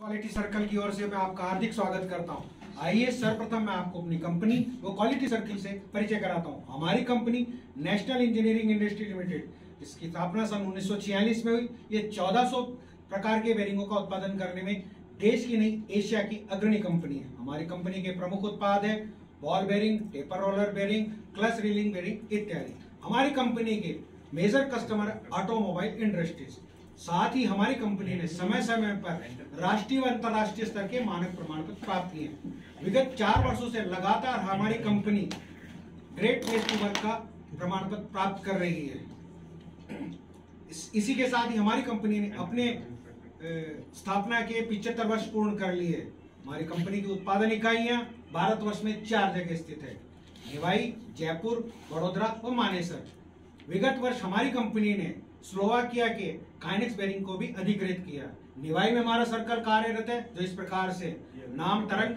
Quality circle की ओर से मैं आपका हार्दिक स्वागत करता हूं। आइए सर्वप्रथम मैं आपको अपनी कंपनी व क्वालिटी सर्कल से परिचय कराता हूं। हमारी company national engineering industry limited, इसकी स्थापना सन 1946 में हुई। ये 1400 प्रकार के बेरिंगों का उत्पादन करने में देश की नहीं एशिया की अग्रणी कंपनी है। हमारी कंपनी के प्रमुख उत्पाद है ball bearing, taper roller bearing, clutch रीलिंग बेरिंग इत्यादि। हमारी कंपनी के मेजर कस्टमर ऑटोमोबाइल इंडस्ट्रीज। साथ ही हमारी कंपनी ने समय समय पर राष्ट्रीय व अंतर्राष्ट्रीय स्तर के मानक प्रमाण पत्र प्राप्त किए हैं। विगत 4 वर्षों से लगातार हमारी company great place to work का प्रमाण पत्र प्राप्त कर रही है। इसी के साथ ही हमारी कंपनी ने अपने स्थापना के 75 वर्ष पूर्ण कर लिए। हमारी कंपनी की उत्पादन इकाइयां भारतवर्ष में 4 जगह स्थित है: निवाई, जयपुर, बड़ोदरा और मानेसर। विगत वर्ष हमारी कंपनी ने स्लोवाकिया के काइनेक्स बेरिंग को भी अधिकृत किया। निवाई में हमारा सर्कल कार्यरत है, जो इस प्रकार से नाम तरंग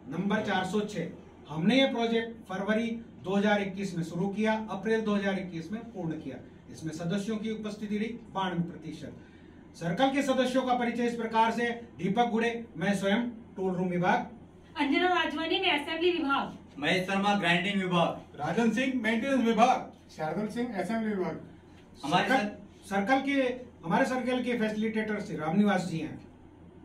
नंबर 406। हमने ये प्रोजेक्ट फरवरी 2021 में शुरू किया, अप्रैल 2021 में पूर्ण किया। इसमें सदस्यों की उपस्थिति रही 92%। सर्कल के सदस्यों का परिचय इस प्रकार से: दीपक गुड़े, मैं स्वयं टूल रूम विभाग, अंजना राजवानी में असेंबली विभाग, महेश शर्मा ग्राइंडिंग विभाग, राजन सिंह मेंटेनेंस विभाग, शार्दुल सिंह असेंबली विभाग। हमारे सर्कल के फैसिलिटेटर श्री रामनिवास जी हैं।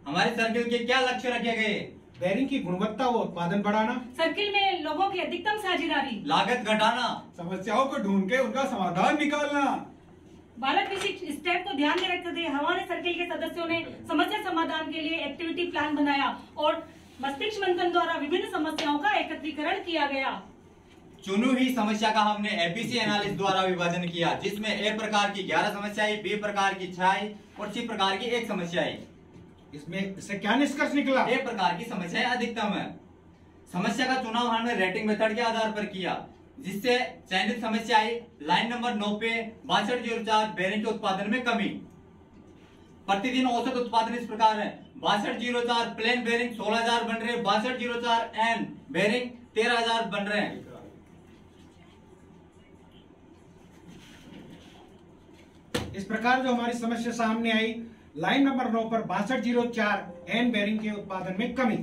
हमारे सर्कल के क्या लक्ष्य रखे गए? बेरिंग की गुणवत्ता व उत्पादन बढ़ाना, सर्किल में लोगों की अधिकतम साझेदारी, लागत घटाना, समस्याओं को ढूंढ के उनका समाधान निकालना। बालक विशिष्ट स्टेप को ध्यान में रखते हुए हमारे सर्किल के सदस्यों ने समस्या समाधान के लिए एक्टिविटी प्लान बनाया और मस्तिष्क मंथन द्वारा विभिन्न समस्याओं का एकत्रीकरण किया गया। चुनी हुई समस्या का हमने एबीसी एनालिसिस द्वारा विभाजन किया, जिसमें ए प्रकार की 11 समस्याएं, बी प्रकार की 6 और सी प्रकार की 1 समस्या आई। इससे क्या निष्कर्ष निकला? ए प्रकार की समस्याएं अधिकतम है। समस्या का चुनाव हमने रेटिंग मेथड के आधार पर किया, जिससे चयनित समस्या आई लाइन नंबर 9 पे 6204 बेरिंग के उत्पादन में कमी। प्रतिदिन औसत उत्पादन इस प्रकार है: 6204 प्लेन बेरिंग 16,000 बन रहे, 6204 एन बेरिंग 13,000 बन रहे हैं। इस प्रकार जो हमारी समस्या सामने आई, लाइन नंबर 9 पर 6204 एन बेरिंग के उत्पादन में कमी।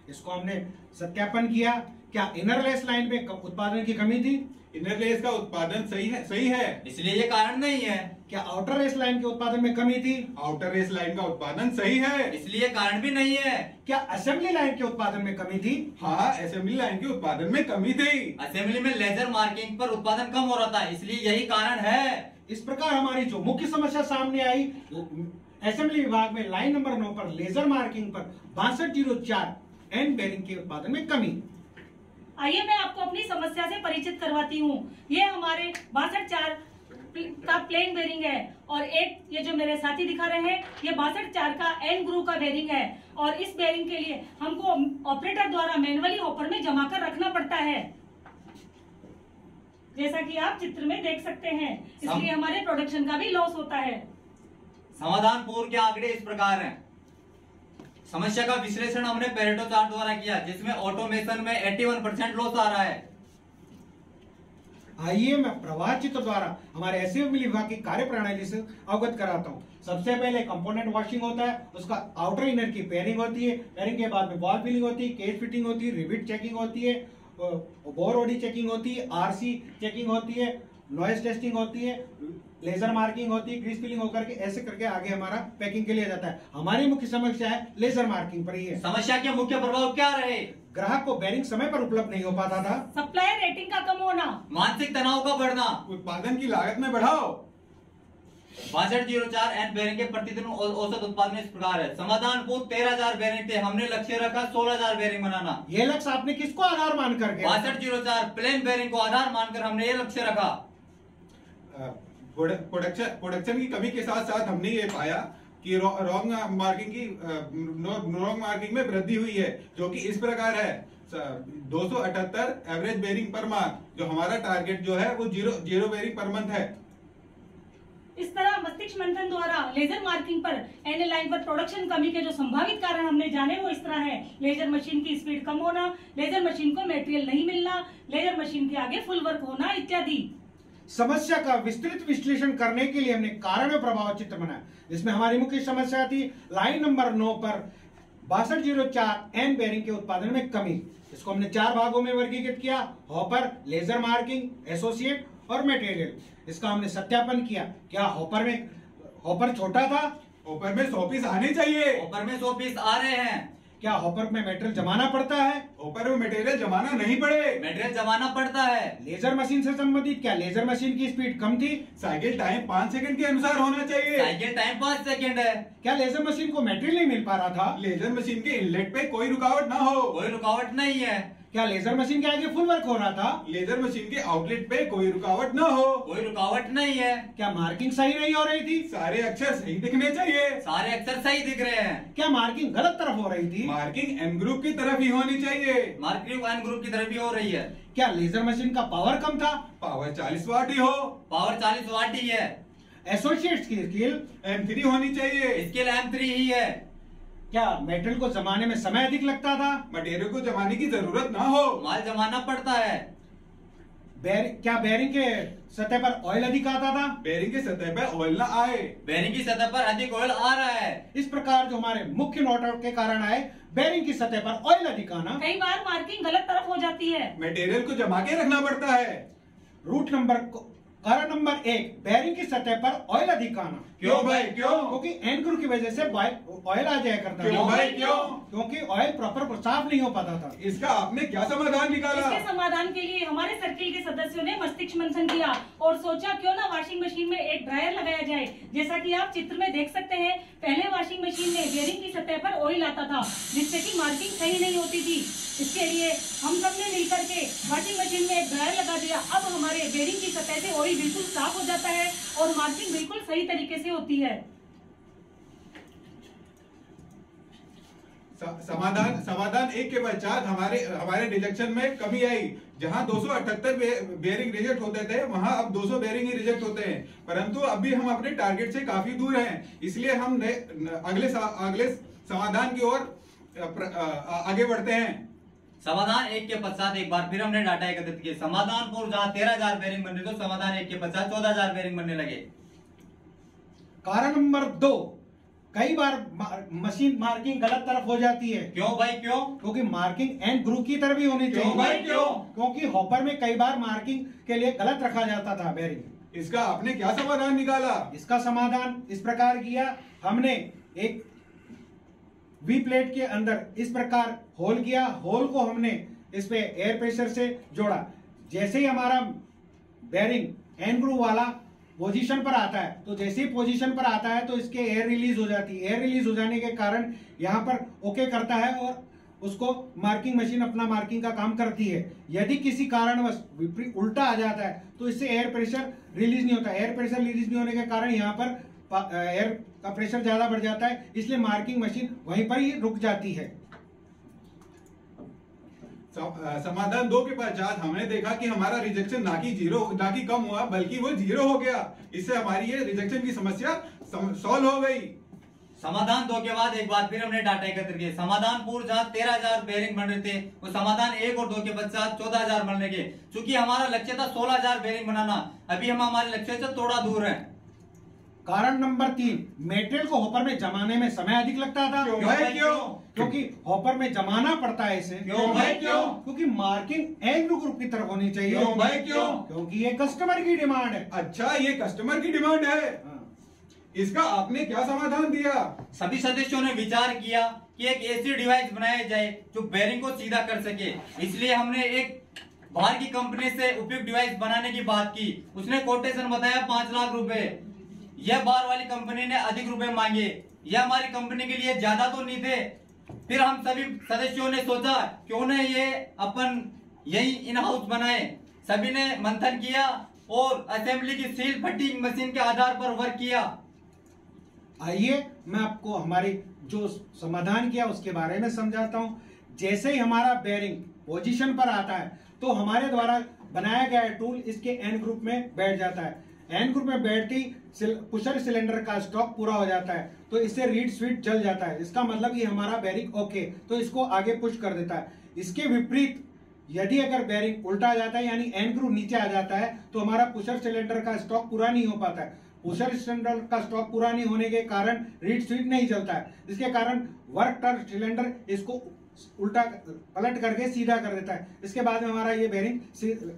इसको हमने सत्यापन किया। क्या इनरलेस लाइन में उत्पादन की कमी थी? इनरलेस का उत्पादन सही है, इसलिए ये कारण नहीं है। क्या आउटर रेस लाइन के उत्पादन में कमी थी? आउटर रेस लाइन का उत्पादन सही है, इसलिए कारण भी नहीं है। क्या असेंबली लाइन के उत्पादन में कमी थी? हाँ, असेंबली लाइन के उत्पादन में कमी थी। असेंबली में लेजर मार्किंग पर उत्पादन कम हो रहा था, इसलिए यही कारण है। इस प्रकार हमारी जो मुख्य समस्या सामने आई, असेंबली विभाग में लाइन नंबर 9 पर लेजर मार्किंग पर 6204 एन बेरिंग के उत्पादन में कमी। आइए मैं आपको अपनी समस्या से परिचित करवाती हूँ। ये हमारे 6204 का प्लेन बेरिंग है और एक ये जो मेरे साथी दिखा रहे हैं, ये 6204 का एन ग्रू का बेरिंग है। और इस बेरिंग के लिए हमको ऑपरेटर द्वारा मैनुअली हॉपर में जमा कर रखना पड़ता है, जैसा कि आप चित्र में देख सकते हैं। इसलिए हमारे प्रोडक्शन का भी लॉस होता है। समाधान पूर्व के आंकड़े इस प्रकार हैं। समस्या का विश्लेषण हमने पेरेटो चार्ट द्वारा किया, जिसमें ऑटोमेशन में 81% लॉस आ रहा है। आइए मैं प्रवाह चित्र द्वारा हमारे असेंबली विभाग की कार्य प्रणाली से अवगत कराता हूँ। सबसे पहले कंपोनेंट वॉशिंग होता है, उसका आउटर इनर की पेयरिंग होती है। पेयरिंग के बाद में बॉल फिलिंग होती है, केज फिटिंग होती है, रिविट चेकिंग होती है, बोर ओडी चेकिंग होती है, आरसी चेकिंग होती है, नॉइज टेस्टिंग होती है, लेजर मार्किंग होती है, ग्रीस फिलिंग होकर के ऐसे करके आगे हमारा पैकिंग के लिए जाता है। हमारी मुख्य समस्या है लेजर मार्किंग पर ही है। समस्या के मुख्य प्रभाव क्या रहे? ग्राहक को बेरिंग समय पर उपलब्ध नहीं हो पाता था, सप्लायर रेटिंग का कम होना, मानसिक तनाव का बढ़ना, उत्पादन की लागत में बढ़ाव। 6204 एन बेरिंग के प्रतिदिन औसत उत्पादन इस प्रकार है। समाधान पूर्व 13,000 बेरिंग थे, हमने लक्ष्य रखा 16,000 बेरिंग बनाना। ये लक्ष्य आपने किसको आधार मान करके? 6204 प्लेन बेरिंग को आधार मानकर हमने ये लक्ष्य रखा। प्रोडक्शन की कमी के साथ साथ हमने ये पाया कि रॉन्ग मार्किंग में वृद्धि हुई है, जो कि इस प्रकार है: 278 एवरेज बेरिंग पर मंथ। जो हमारा टारगेट जो है वो जीरो बेरिंग पर मंथ है। इस तरह मस्तिष्क मंथन द्वारा लेजर मार्किंग पर एन लाइन पर प्रोडक्शन कमी के जो संभावित कारण हमने जाने वो इस तरह है: लेजर मशीन की स्पीड कम होना, लेजर मशीन को मटेरियल नहीं मिलना, लेजर मशीन के आगे फुल वर्क होना इत्यादि। समस्या का विस्तृत विश्लेषण करने के लिए हमने कारण और प्रभाव चित्र बनाया, जिसमें हमारी मुख्य समस्या थी लाइन नंबर 9 पर 6204 एन बेरिंग के उत्पादन में कमी। इसको हमने 4 भागों में वर्गीकृत किया: हॉपर, लेजर मार्किंग, एसोसिएट और मटेरियल। इसका हमने सत्यापन किया। क्या हॉपर छोटा था? ऊपर में 100 पीस आने चाहिए। ऊपर में 100 पीस आ रहे हैं। क्या हॉपर में मटेरियल जमाना पड़ता है? ऊपर में मटेरियल जमाना नहीं पड़े। मटेरियल जमाना पड़ता है। लेजर मशीन से संबंधित, क्या लेजर मशीन की स्पीड कम थी? साइकिल टाइम 5 सेकंड के अनुसार होना चाहिए। साइकिल टाइम 5 सेकंड है। क्या लेजर मशीन को मटेरियल नहीं मिल पा रहा था? लेजर मशीन के इनलेट पे कोई रुकावट ना हो। कोई रुकावट नहीं है। क्या लेजर मशीन के आगे फुल वर्क हो रहा था? लेजर मशीन के आउटलेट पे कोई रुकावट ना हो। कोई रुकावट नहीं है। क्या मार्किंग सही नहीं हो रही थी? सारे अक्षर सही दिखने चाहिए। सारे अक्षर सही दिख रहे हैं। क्या मार्किंग गलत तरफ हो रही थी? मार्किंग एन ग्रुप की तरफ ही होनी चाहिए। मार्किंग एन ग्रुप की तरफ भी हो रही है। क्या लेजर मशीन का पावर कम था? पावर 40 वाट ही हो। पावर 40 वाट ही है। एसोसिएट्स की स्किल M3 होनी चाहिए। स्केल M3 ही है। क्या मटेरियल को जमाने में समय अधिक लगता था? मटेरियल को जमाने की जरूरत ना हो। माल जमाना पड़ता है। क्या बेरिंग के सतह पर ऑयल अधिक आता था? बेरिंग की सतह पर ऑयल ना आए। बेरिंग की सतह पर अधिक ऑयल आ रहा है। इस प्रकार जो हमारे मुख्य नॉट आउट के कारण आए, बेरिंग की सतह पर ऑयल अधिक आना, कई बार मार्किंग गलत तरफ हो जाती है। मटेरियल को जमा के रखना पड़ता है। कारण नंबर 1, बेरिंग की सतह पर ऑयल अधिक आना। क्यों भाई, क्यों? क्योंकि एन ग्रुप की वजह से ऑयल आ जाया करता क्यों था। भाई, क्यों? क्योंकि ऑयल प्रॉपर साफ नहीं हो पाता था। इसका आपने क्या समाधान निकाला? इसके समाधान के लिए हमारे सर्किल के सदस्यों ने मस्तिष्क मंथन किया और सोचा क्यों ना वॉशिंग मशीन में एक ड्रायर लगाया जाए। जैसा कि आप चित्र में देख सकते हैं, पहले वॉशिंग मशीन में बेरिंग की सतह पर ऑयल आता था, जिससे कि मार्किंग सही नहीं होती थी। इसके लिए हम सब ने मिलकर के वॉशिंग मशीन में एक ड्रायर लगा दिया। अब हमारे बेरिंग की सतह से ऑयल बिल्कुल साफ हो जाता है और मार्किंग बिल्कुल सही तरीके से होती है। समाधान 1 के पश्चात हमारे रिजेक्शन में कमी आई। जहां 278 बेयरिंग रिजेक्ट होते थे, वहां अब 200 बेयरिंग ही रिजेक्ट होते हैं। परंतु अभी हम अपने टारगेट से काफी दूर हैं, इसलिए हम अगले समाधान की ओर आगे बढ़ते हैं। समाधान 1 के पश्चात एक बार फिर हमने डाटा एकत्रित किए। समाधान पूर्व जहां 13,000 बेरिंग बन रहे, तो समाधान 1 के पश्चात 14,000 बेरिंग बनने लगे। कारण नंबर 2, कई बार मशीन मार्किंग गलत तरफ हो जाती है। क्यों भाई, क्यों? क्योंकि मार्किंग एन ग्रुप की तरफ ही होनी चाहिए। क्यों भाई, क्यों? क्योंकि हॉपर में कई बार मार्किंग के लिए गलत रखा जाता था बेरिंग। इसका आपने क्या समाधान निकाला? इसका समाधान इस प्रकार किया, हमने एक वी प्लेट के अंदर इस प्रकार होल किया। होल को हमने इस पे एयर प्रेशर से जोड़ा। जैसे ही हमारा बेरिंग एन ग्रुव वाला पोजीशन पर आता है, तो जैसे ही पोजीशन पर आता है तो इसके एयर रिलीज हो जाती है। एयर रिलीज हो जाने के कारण यहाँ पर ओके करता है और उसको मार्किंग मशीन अपना मार्किंग का काम करती है। यदि किसी कारणवश विपरीत उल्टा आ जाता है तो इससे एयर प्रेशर रिलीज नहीं होता। एयर प्रेशर रिलीज नहीं होने के कारण यहाँ पर एयर का प्रेशर ज्यादा बढ़ जाता है, इसलिए मार्किंग मशीन वहीं पर ही रुक जाती है। समाधान 2 के पश्चात हमने देखा कि हमारा रिजेक्शन ना कि कम हुआ, बल्कि वो 0 हो गया। इससे हमारी ये रिजेक्शन की समस्या सॉल्व हो गई। समाधान 2 के बाद एक बार फिर हमने डाटा एकत्र किए। समाधान पूर्व जहां 13,000 बेरिंग बन रहे थे, वो समाधान 1 और 2 के पश्चात 14,000 बनने के। चूंकि हमारा लक्ष्य था 16,000 बेरिंग बनाना, अभी हम हमारे लक्ष्य से थोड़ा दूर हैं। कारण नंबर 3, मटेरियल को हॉपर में जमाने में समय अधिक लगता था। क्यों भाई, क्यों? क्योंकि हॉपर में जमाना पड़ता है इसे। क्यों भाई, क्यों? क्योंकि मार्किंग एन ग्रुप की तरफ होनी चाहिए। क्यों भाई, क्यों? क्योंकि ये कस्टमर की डिमांड है। अच्छा, ये कस्टमर की डिमांड है। इसका आपने क्या समाधान दिया? सभी सदस्यों ने विचार किया कि एक ऐसी डिवाइस बनाया जाए जो बेरिंग को सीधा कर सके। इसलिए हमने एक बाहर की कंपनी से उपयुक्त डिवाइस बनाने की बात की। उसने कोटेशन बताया 5 लाख रुपए। यह बाहर वाली कंपनी ने अधिक रुपए मांगे। यह हमारी कंपनी के लिए ज्यादा तो नहीं थे। फिर हम सभी सदस्यों ने सोचा क्यों न ये अपन यही इन हाउस बनाए। सभी ने मंथन किया और असेंबली की सील फटिंग मशीन के आधार पर वर्क किया। आइए मैं आपको हमारे जो समाधान किया उसके बारे में समझाता हूं। जैसे ही हमारा बेरिंग पोजीशन पर आता है तो हमारे द्वारा बनाया गया टूल इसके एन ग्रुप में बैठ जाता है। एन ग्रुप में बैठती पुशर सिलेंडर का स्टॉक पूरा हो जाता है, तो इससे रीड स्विच जल जाता है। इसका मतलब ये हमारा बेरिंग ओके, तो इसको आगे पुश कर देता है। इसके विपरीत यदि अगर बेरिंग उल्टा आ जाता है, यानी एन ग्रुप नीचे आ जाता है, तो हमारा पुशर सिलेंडर का स्टॉक पूरा नहीं हो पाता है। पुशर सिलेंडर का स्टॉक पूरा नहीं होने के कारण रीड स्वीट नहीं चलता है, जिसके कारण वर्क टर्न सिलेंडर इसको उल्टा पलट करके सीधा कर देता है। इसके बाद में हमारा ये बेरिंग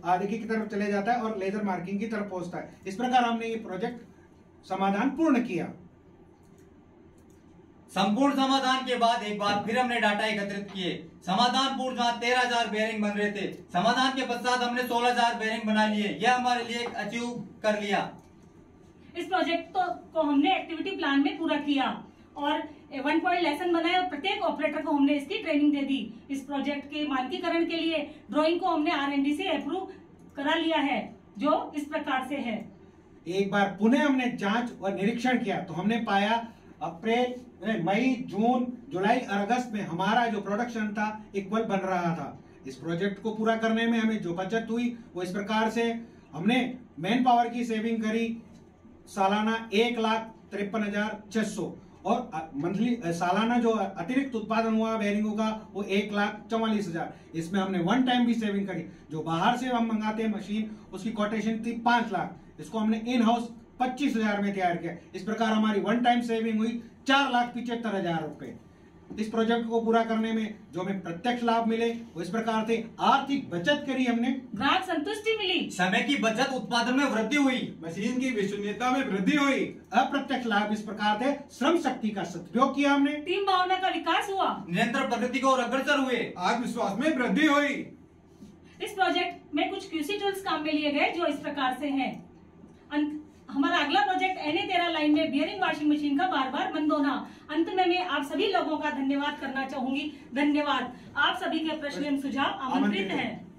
आगे की तरफ चले जाता है और लेजर मार्किंग की तरफ पहुंचता है। इस प्रकार हमने ये प्रोजेक्ट समाधान पूर्ण किया। संपूर्ण समाधान के बाद एक बार फिर हमने डाटा एकत्रित किए। समाधान पूर्ण जहाँ 13,000 बेयरिंग बन रहे थे, समाधान के पश्चात हमने 16,000 बेयरिंग बना लिए। यह हमारे लिए अचीव कर लिया। इस प्रोजेक्ट को हमने एक्टिविटी प्लान में पूरा किया और 1 पॉइंट लेसन बनाए और प्रत्येक ऑपरेटर को हमने इसकी ट्रेनिंग दे दी। इस प्रोजेक्ट के मानकीकरण के लिए ड्राइंग को हमने R&D से अप्रूव करा लिया है, जो इस प्रकार से है। एक बार पुनः हमने जांच और निरीक्षण किया तो हमने पाया अप्रैल, मई, जून, जुलाई और अगस्त में हमारा जो प्रोडक्शन था इक्वल बन रहा था। इस प्रोजेक्ट को पूरा करने में हमें जो बचत हुई वो इस प्रकार से हमने मैन पावर की सेविंग करी सालाना 1,53,600 और मंथली सालाना जो अतिरिक्त उत्पादन हुआ बेयरिंगों का वो 1,44,000। इसमें हमने वन टाइम भी सेविंग करी। जो बाहर से हम मंगाते हैं मशीन, उसकी कोटेशन थी 5 लाख, इसको हमने इन हाउस 25,000 में तैयार किया। इस प्रकार हमारी वन टाइम सेविंग हुई 4,75,000 रुपए। इस प्रोजेक्ट को पूरा करने में जो हमें प्रत्यक्ष लाभ मिले वो इस प्रकार थे। आर्थिक बचत करी हमने, ग्राहक संतुष्टि मिली, समय की बचत, उत्पादन में वृद्धि हुई, मशीन की विश्वसनीयता में वृद्धि हुई। अप्रत्यक्ष लाभ इस प्रकार थे। श्रम शक्ति का सदुपयोग किया हमने, टीम भावना का विकास हुआ, निरंतर प्रगति को और अग्रसर हुए, आत्मविश्वास में वृद्धि हुई। इस प्रोजेक्ट में कुछ QC टूल्स काम में लिए गए जो इस प्रकार से हैं। हमारा अगला प्रोजेक्ट NA13 लाइन में बियरिंग वॉशिंग मशीन का बार बार बंद होना। अंत में मैं आप सभी लोगों का धन्यवाद करना चाहूंगी। धन्यवाद। आप सभी के प्रश्न एवं सुझाव आमंत्रित हैं।